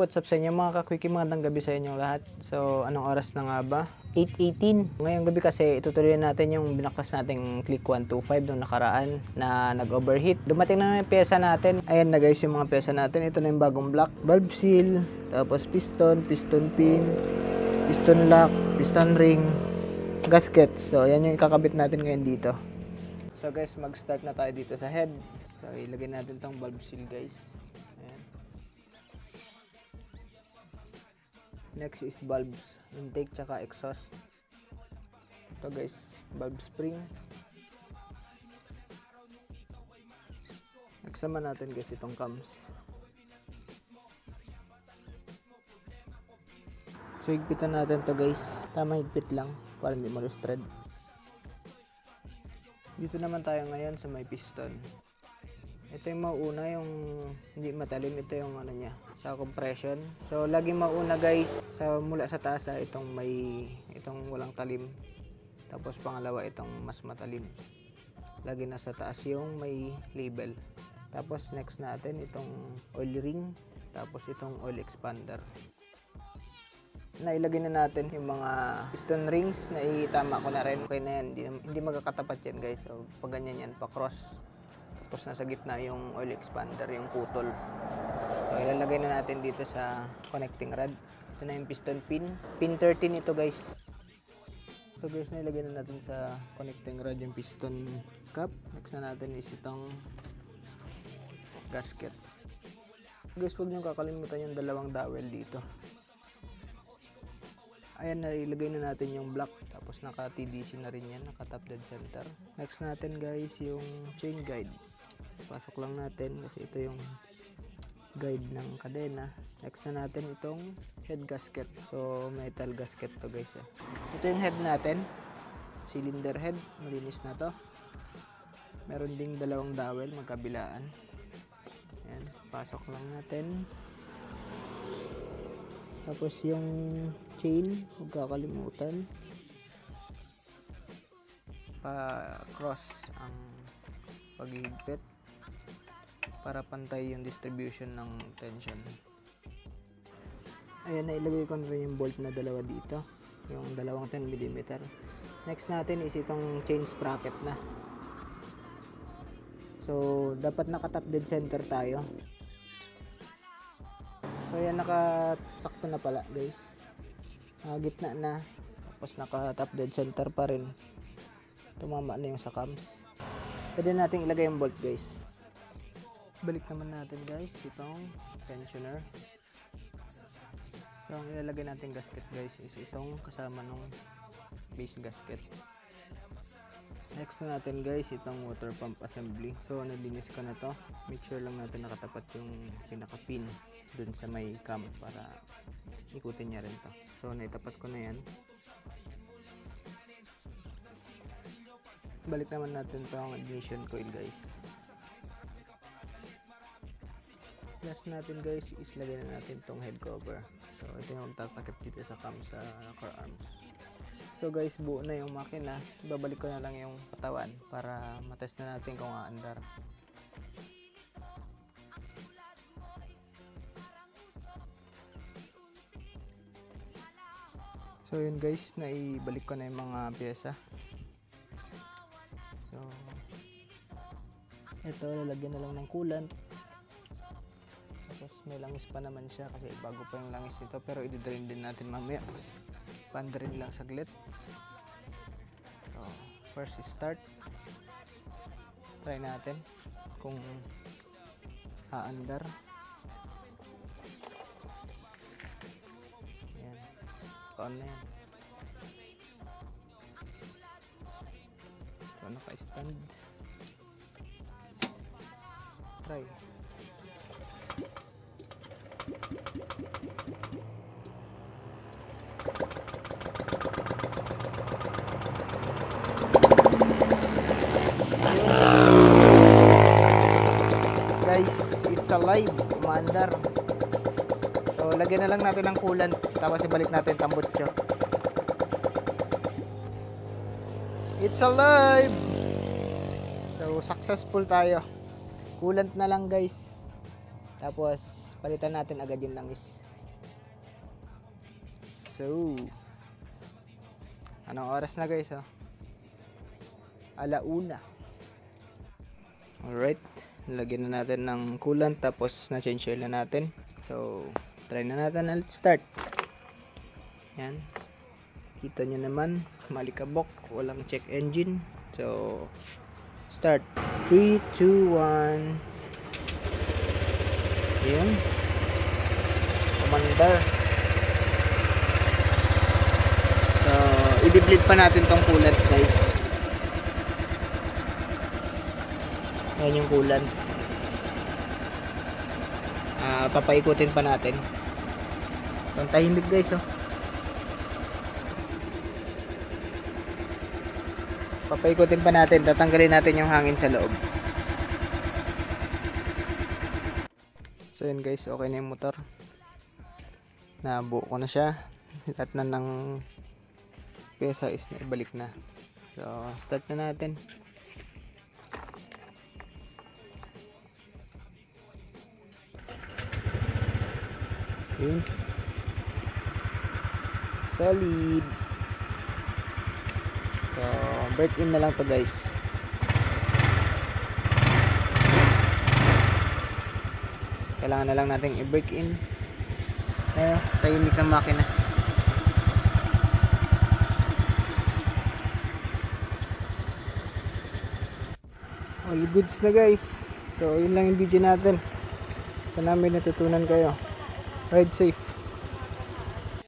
what's up sa inyo mga kakwiki, magandang gabi sa inyong lahat. So, anong oras na nga ba? 8:18. Ngayong gabi kasi itutuloy natin yung binakas nating Click 125 nung nakaraan na nag-overheat. Dumating na yung pyesa natin. Ayan na guys yung mga pyesa natin. Ito na yung bagong block. Valve seal, tapos piston pin, piston lock, piston ring, gasket. So, ayan yung ikakabit natin ngayon dito. So guys, mag-start na tayo dito sa head. So, ilagay natin tong valve seal guys. Ayan. Next is valves, intake tsaka exhaust. Ito guys, valve spring. Next naman natin guys itong cams. So higpitan natin to guys, tama higpit lang para hindi malus thread. Dito naman tayo ngayon sa may piston. Ito yung mauna, yung hindi matalim, ito yung ano niya, sa compression. So lagi mauna guys, mula sa taas itong walang talim. Tapos pangalawa itong mas matalim. Lagi na sa taas yung may label. Tapos next natin itong oil ring, tapos itong oil expander. Nailagay na natin yung mga piston rings, na itama ko na rin. Okay na yan, hindi magkakatapat yan guys. So pag ganyan yan, pa cross. Tapos nasa gitna yung oil expander, yung putol. So ilalagay na natin dito sa connecting rod. Ito na yung piston pin. Pin 13 ito guys. So guys, nailagay na natin sa connecting rod yung piston cap. Next na natin is itong gasket. Guys, huwag nyo kakalimutan yung dalawang dowel dito. Ayan, nailagay na natin yung block. Tapos naka TDC na rin yan, naka top dead center. Next natin guys yung chain guide. Pasok lang natin kasi ito yung guide ng kadena. Next na natin itong head gasket. So metal gasket to guys. Ito yung head natin, cylinder head, malinis na to. Meron ding dalawang dowel magkabilaan. Ayan, pasok lang natin. Tapos yung chain, huwag kakalimutan, pa-cross ang paghihigpit para pantay yung distribution ng tension. Ayan, nailagay ko na rin yung bolt na dalawa dito, yung dalawang 10mm. Next natin is itong chain sprocket na. So dapat naka-top dead center tayo. So ayan, nakasakto na pala guys. Gitna na. Tapos naka-top dead center pa rin. Tumama na yung sa cams. Pwede natin ilagay yung bolt guys. Balik naman natin guys itong tensioner. So ang ilalagay natin gasket guys is itong kasama nung base gasket. Next na natin guys itong water pump assembly. So nalinis ko na to. Make sure lang natin nakatapat yung pinaka pin dun sa may cam para ikutin niya rin to. So naitapat ko na yan. Balik naman natin to ang ignition coil guys. Last natin guys is lagay na natin tong head cover. So ito yung tatakip dito sa cam sa car arms. So guys, buo na yung makina. Babalik ko na lang yung katawan para matest na natin kung aandar. So yun guys, naibalik ko na yung mga pyesa. So ito, lalagyan na lang ng coolant. Tapos may langis pa naman siya kasi bago pa yung langis ito, pero i-drain din natin mamaya. Pan-drain lang saglit. So first start. Try natin kung haandar. Ayan, on na yan. So naka-stand. Try. Guys, it's alive, umaandar. So lagyan na lang natin ng coolant, tapos ibalik natin tambutso. It's alive. So successful tayo. Coolant na lang guys. Tapos palitan natin agad yung langis. So, anong oras na guys? Oh? 1:00. Alright, lagyan na natin ng coolant tapos na-change oil na natin. So, try na natin na let's start. Yan. Kita nyo naman, malikabok, walang check engine. So, start. 3, 2, 1. Yan. Commander. So, i-deplete pa natin tong coolant guys. Ayan yung coolant. Papaikutin pa natin. Itong tahimik guys oh. Papaikutin pa natin. Tatanggalin natin yung hangin sa loob. So yun guys, okay na yung motor. Nabuo ko na siya. Lahat na ng pyesa is ibalik na. So start na natin. Yun. Solid. So, break in na lang to guys. Kailangan na lang natin i-break in. Ayun, tahimik ang makina. All goods na guys. So, yun lang yung video natin. Sana may natutunan kayo. Ride safe.